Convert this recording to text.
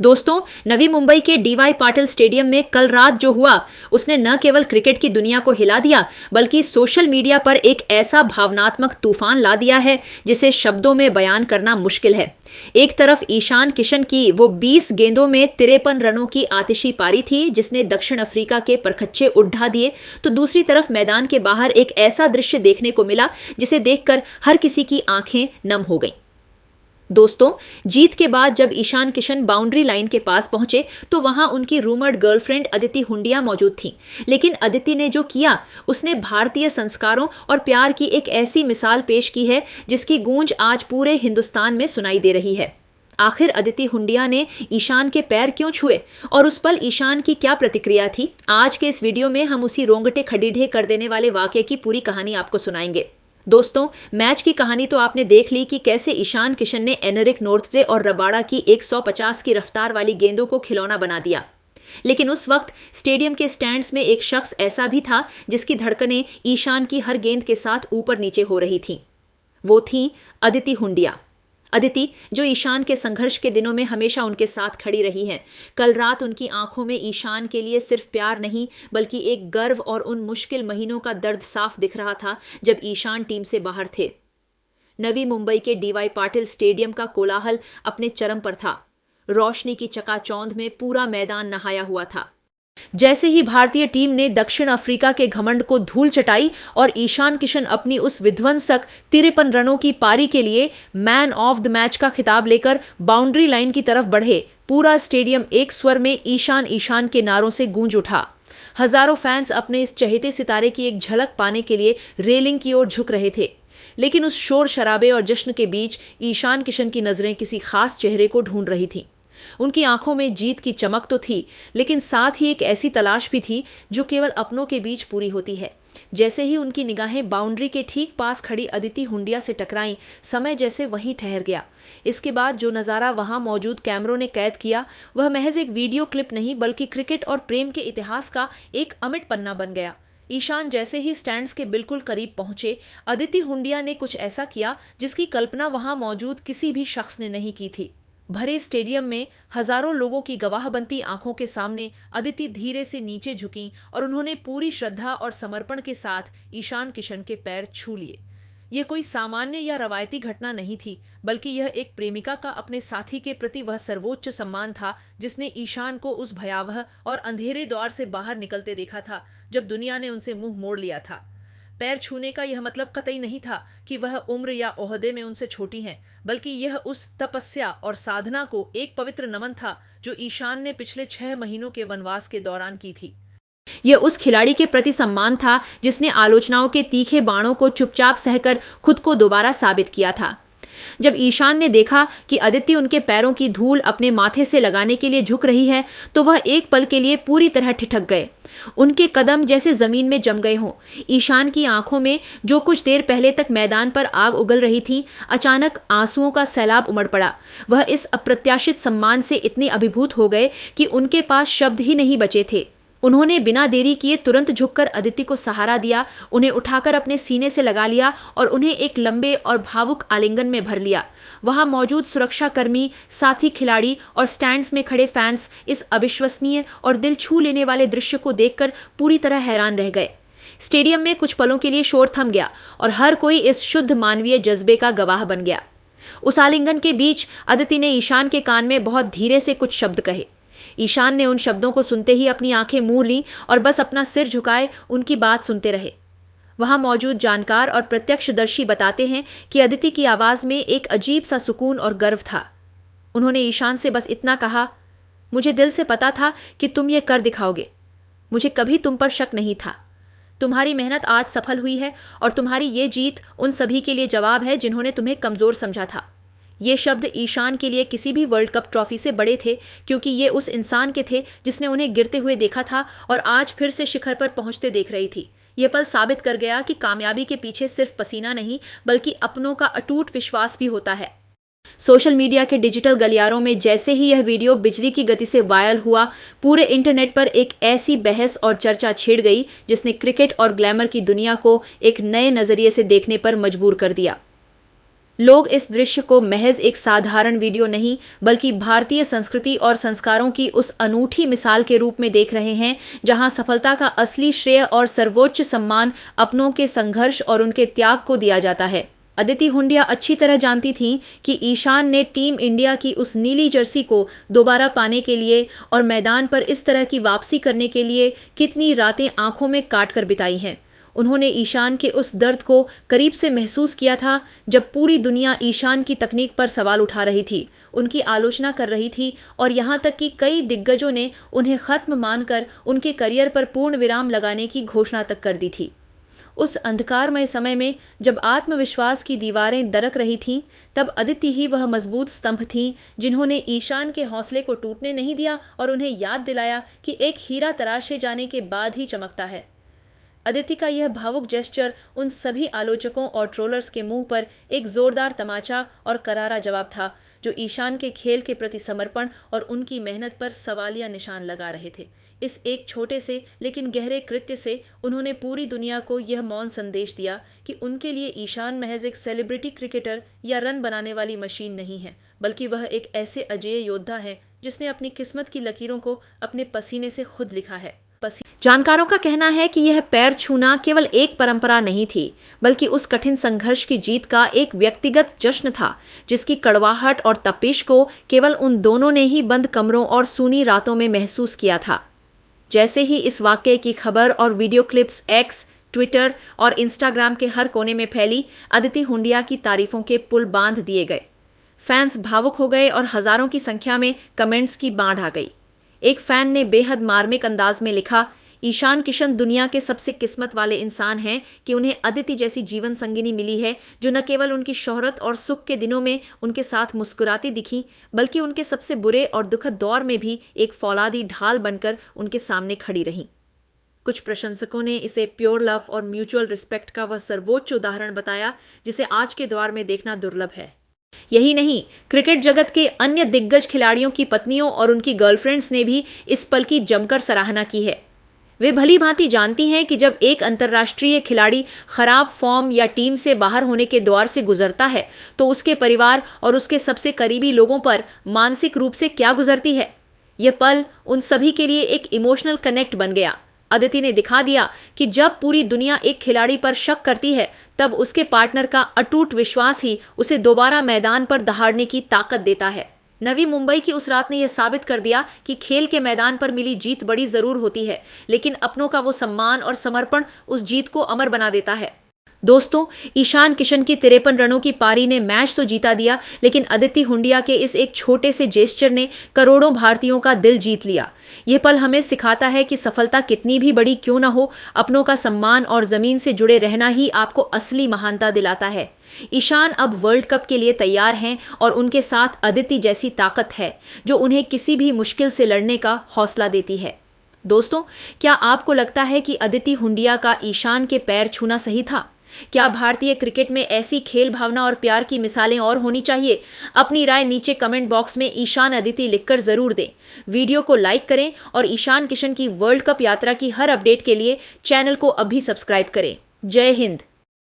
दोस्तों, नवी मुंबई के D Y Patil stadium में कल रात जो हुआ उसने न केवल क्रिकेट की दुनिया को हिला दिया बल्कि सोशल मीडिया पर एक ऐसा भावनात्मक तूफान ला दिया है जिसे शब्दों में बयान करना मुश्किल है। एक तरफ ईशान किशन की वो 20 गेंदों में 53 रनों की आतिशी पारी थी जिसने दक्षिण अफ्रीका के परखच्चे उड़ा दिए, तो दूसरी तरफ मैदान के बाहर एक ऐसा दृश्य देखने को मिला जिसे देखकर हर किसी की आंखें नम हो गईं। दोस्तों, जीत के बाद जब ईशान किशन बाउंड्री लाइन के पास पहुंचे तो वहां उनकी रूमर्ड गर्लफ्रेंड अदिति हुंडिया मौजूद थी। लेकिन अदिति ने जो किया उसने भारतीय संस्कारों और प्यार की एक ऐसी मिसाल पेश की है जिसकी गूंज आज पूरे हिंदुस्तान में सुनाई दे रही है। आखिर अदिति हुंडिया ने ईशान के पैर क्यों छुए और उस पल ईशान की क्या प्रतिक्रिया थी? आज के इस वीडियो में हम उसी रोंगटे खड़ीढे कर देने वाले वाकये की पूरी कहानी आपको सुनाएंगे। दोस्तों, मैच की कहानी तो आपने देख ली कि कैसे ईशान किशन ने एनरिक नोर्टजे और रबाडा की 150 की रफ्तार वाली गेंदों को खिलौना बना दिया। लेकिन उस वक्त स्टेडियम के स्टैंड्स में एक शख्स ऐसा भी था जिसकी धड़कनें ईशान की हर गेंद के साथ ऊपर नीचे हो रही थीं। वो थी अदिति हुंडिया। अदिति, जो ईशान के संघर्ष के दिनों में हमेशा उनके साथ खड़ी रही हैं। कल रात उनकी आंखों में ईशान के लिए सिर्फ प्यार नहीं बल्कि एक गर्व और उन मुश्किल महीनों का दर्द साफ दिख रहा था जब ईशान टीम से बाहर थे। नवी मुंबई के डीवाई पाटिल स्टेडियम का कोलाहल अपने चरम पर था। रोशनी की चकाचौंध में पूरा मैदान नहाया हुआ था। जैसे ही भारतीय टीम ने दक्षिण अफ्रीका के घमंड को धूल चटाई और ईशान किशन अपनी उस विध्वंसक 53 रनों की पारी के लिए मैन ऑफ द मैच का खिताब लेकर बाउंड्री लाइन की तरफ बढ़े, पूरा स्टेडियम एक स्वर में ईशान ईशान के नारों से गूंज उठा। हजारों फैंस अपने इस चहेते सितारे की एक झलक पाने के लिए रेलिंग की ओर झुक रहे थे। लेकिन उस शोर शराबे और जश्न के बीच ईशान किशन की नजरें किसी खास चेहरे को ढूंढ रही थीं। उनकी आंखों में जीत की चमक तो थी, लेकिन साथ ही एक ऐसी तलाश भी थी जो केवल अपनों के बीच पूरी होती है। जैसे ही उनकी निगाहें बाउंड्री के ठीक पास खड़ी अदिति हुंडिया से टकराईं, समय जैसे वहीं ठहर गया। इसके बाद जो नज़ारा वहां मौजूद कैमरों ने कैद किया वह महज एक वीडियो क्लिप नहीं बल्कि क्रिकेट और प्रेम के इतिहास का एक अमिट पन्ना बन गया। ईशान जैसे ही स्टैंड्स के बिल्कुल करीब पहुंचे, अदिति हुंडिया ने कुछ ऐसा किया जिसकी कल्पना वहां मौजूद किसी भी शख्स ने नहीं की थी। भरे स्टेडियम में हजारों लोगों की गवाह बनती आंखों के सामने अदिति धीरे से नीचे झुकीं और उन्होंने पूरी श्रद्धा और समर्पण के साथ ईशान किशन के पैर छू लिए। यह कोई सामान्य या रवायती घटना नहीं थी, बल्कि यह एक प्रेमिका का अपने साथी के प्रति वह सर्वोच्च सम्मान था जिसने ईशान को उस भयावह और अंधेरे द्वार से बाहर निकलते देखा था जब दुनिया ने उनसे मुंह मोड़ लिया था। पैर छूने का यह मतलब कतई नहीं था कि वह उम्र या ओहदे में उनसे छोटी हैं, बल्कि यह उस तपस्या और साधना को एक पवित्र नमन था जो ईशान ने पिछले 6 महीनों के वनवास के दौरान की थी। यह उस खिलाड़ी के प्रति सम्मान था जिसने आलोचनाओं के तीखे बाणों को चुपचाप सहकर खुद को दोबारा साबित किया था। जब ईशान ने देखा कि अदिति उनके पैरों की धूल अपने माथे से लगाने के लिए झुक रही है तो वह एक पल के लिए पूरी तरह ठिठक गए। उनके कदम जैसे जमीन में जम गए हों। ईशान की आंखों में जो कुछ देर पहले तक मैदान पर आग उगल रही थी, अचानक आंसुओं का सैलाब उमड़ पड़ा। वह इस अप्रत्याशित सम्मान से इतने अभिभूत हो गए कि उनके पास शब्द ही नहीं बचे थे। उन्होंने बिना देरी किए तुरंत झुककर अदिति को सहारा दिया, उन्हें उठाकर अपने सीने से लगा लिया और उन्हें एक लंबे और भावुक आलिंगन में भर लिया। वहां मौजूद सुरक्षाकर्मी, साथी खिलाड़ी और स्टैंड्स में खड़े फैंस इस अविश्वसनीय और दिल छू लेने वाले दृश्य को देखकर पूरी तरह हैरान रह गए। स्टेडियम में कुछ पलों के लिए शोर थम गया और हर कोई इस शुद्ध मानवीय जज्बे का गवाह बन गया। उस आलिंगन के बीच अदिति ने ईशान के कान में बहुत धीरे से कुछ शब्द कहे। ईशान ने उन शब्दों को सुनते ही अपनी आंखें मूंद लीं और बस अपना सिर झुकाए उनकी बात सुनते रहे। वहां मौजूद जानकार और प्रत्यक्षदर्शी बताते हैं कि अदिति की आवाज में एक अजीब सा सुकून और गर्व था। उन्होंने ईशान से बस इतना कहा, मुझे दिल से पता था कि तुम ये कर दिखाओगे। मुझे कभी तुम पर शक नहीं था। तुम्हारी मेहनत आज सफल हुई है और तुम्हारी ये जीत उन सभी के लिए जवाब है जिन्होंने तुम्हें कमजोर समझा था। ये शब्द ईशान के लिए किसी भी वर्ल्ड कप ट्रॉफी से बड़े थे, क्योंकि ये उस इंसान के थे जिसने उन्हें गिरते हुए देखा था और आज फिर से शिखर पर पहुंचते देख रही थी। यह पल साबित कर गया कि कामयाबी के पीछे सिर्फ पसीना नहीं बल्कि अपनों का अटूट विश्वास भी होता है। सोशल मीडिया के डिजिटल गलियारों में जैसे ही यह वीडियो बिजली की गति से वायरल हुआ, पूरे इंटरनेट पर एक ऐसी बहस और चर्चा छिड़ गई जिसने क्रिकेट और ग्लैमर की दुनिया को एक नए नजरिए से देखने पर मजबूर कर दिया। लोग इस दृश्य को महज एक साधारण वीडियो नहीं बल्कि भारतीय संस्कृति और संस्कारों की उस अनूठी मिसाल के रूप में देख रहे हैं जहां सफलता का असली श्रेय और सर्वोच्च सम्मान अपनों के संघर्ष और उनके त्याग को दिया जाता है। अदिति हुंडिया अच्छी तरह जानती थीं कि ईशान ने टीम इंडिया की उस नीली जर्सी को दोबारा पाने के लिए और मैदान पर इस तरह की वापसी करने के लिए कितनी रातें आंखों में काट कर बिताई हैं। उन्होंने ईशान के उस दर्द को करीब से महसूस किया था जब पूरी दुनिया ईशान की तकनीक पर सवाल उठा रही थी, उनकी आलोचना कर रही थी और यहाँ तक कि कई दिग्गजों ने उन्हें खत्म मानकर उनके करियर पर पूर्ण विराम लगाने की घोषणा तक कर दी थी। उस अंधकारमय समय में जब आत्मविश्वास की दीवारें दरक रही थीं, तब अदिति ही वह मजबूत स्तंभ थीं जिन्होंने ईशान के हौसले को टूटने नहीं दिया और उन्हें याद दिलाया कि एक हीरा तराशे जाने के बाद ही चमकता है। अदिति का यह भावुक जेस्चर उन सभी आलोचकों और ट्रोलर्स के मुंह पर एक जोरदार तमाचा और करारा जवाब था जो ईशान के खेल के प्रति समर्पण और उनकी मेहनत पर सवालिया निशान लगा रहे थे। इस एक छोटे से लेकिन गहरे कृत्य से उन्होंने पूरी दुनिया को यह मौन संदेश दिया कि उनके लिए ईशान महज एक सेलिब्रिटी क्रिकेटर या रन बनाने वाली मशीन नहीं है, बल्कि वह एक ऐसे अजेय योद्धा है जिसने अपनी किस्मत की लकीरों को अपने पसीने से खुद लिखा है। जानकारों का कहना है कि यह पैर छूना केवल एक परंपरा नहीं थी बल्कि उस कठिन संघर्ष की जीत का एक व्यक्तिगत जश्न था जिसकी कड़वाहट और तपिश को केवल उन दोनों ने ही बंद कमरों और सूनी रातों में महसूस किया था। जैसे ही इस वाकये की खबर और वीडियो क्लिप्स एक्स, ट्विटर और इंस्टाग्राम के हर कोने में फैली, अदिति हुंडिया की तारीफों के पुल बांध दिए गए। फैंस भावुक हो गए और हजारों की संख्या में कमेंट्स की बाढ़ आ गई। एक फैन ने बेहद मार्मिक अंदाज में लिखा, ईशान किशन दुनिया के सबसे किस्मत वाले इंसान हैं कि उन्हें अदिति जैसी जीवन संगिनी मिली है जो न केवल उनकी शोहरत और सुख के दिनों में उनके साथ मुस्कुराती दिखी बल्कि उनके सबसे बुरे और दुखद दौर में भी एक फौलादी ढाल बनकर उनके सामने खड़ी रहीं। कुछ प्रशंसकों ने इसे प्योर लव और म्यूचुअल रिस्पेक्ट का वह सर्वोच्च उदाहरण बताया जिसे आज के दौर में देखना दुर्लभ है। यही नहीं, क्रिकेट जगत के अन्य दिग्गज खिलाड़ियों की पत्नियों और उनकी गर्लफ्रेंड्स ने भी इस पल की जमकर सराहना की है। वे भली भांति जानती हैं कि जब एक अंतर्राष्ट्रीय खिलाड़ी खराब फॉर्म या टीम से बाहर होने के द्वार से गुजरता है तो उसके परिवार और उसके सबसे करीबी लोगों पर मानसिक रूप से क्या गुजरती है। यह पल उन सभी के लिए एक इमोशनल कनेक्ट बन गया। अदिति ने दिखा दिया कि जब पूरी दुनिया एक खिलाड़ी पर शक करती है तब उसके पार्टनर का अटूट विश्वास ही उसे दोबारा मैदान पर दहाड़ने की ताकत देता है। नवी मुंबई की उस रात ने यह साबित कर दिया कि खेल के मैदान पर मिली जीत बड़ी जरूर होती है, लेकिन अपनों का वो सम्मान और समर्पण उस जीत को अमर बना देता है। दोस्तों, ईशान किशन की 53 रनों की पारी ने मैच तो जीता दिया, लेकिन अदिति हुंडिया के इस एक छोटे से जेस्चर ने करोड़ों भारतीयों का दिल जीत लिया। यह पल हमें सिखाता है कि सफलता कितनी भी बड़ी क्यों न हो, अपनों का सम्मान और जमीन से जुड़े रहना ही आपको असली महानता दिलाता है। ईशान अब वर्ल्ड कप के लिए तैयार हैं और उनके साथ अदिति जैसी ताकत है जो उन्हें किसी भी मुश्किल से लड़ने का हौसला देती है। दोस्तों, क्या आपको लगता है कि अदिति हुंडिया का ईशान के पैर छूना सही था? क्या भारतीय क्रिकेट में ऐसी खेल भावना और प्यार की मिसालें और होनी चाहिए? अपनी राय नीचे कमेंट बॉक्स में ईशान अदिति लिखकर जरूर दें। वीडियो को लाइक करें और ईशान किशन की वर्ल्ड कप यात्रा की हर अपडेट के लिए चैनल को अभी सब्सक्राइब करें। जय हिंद।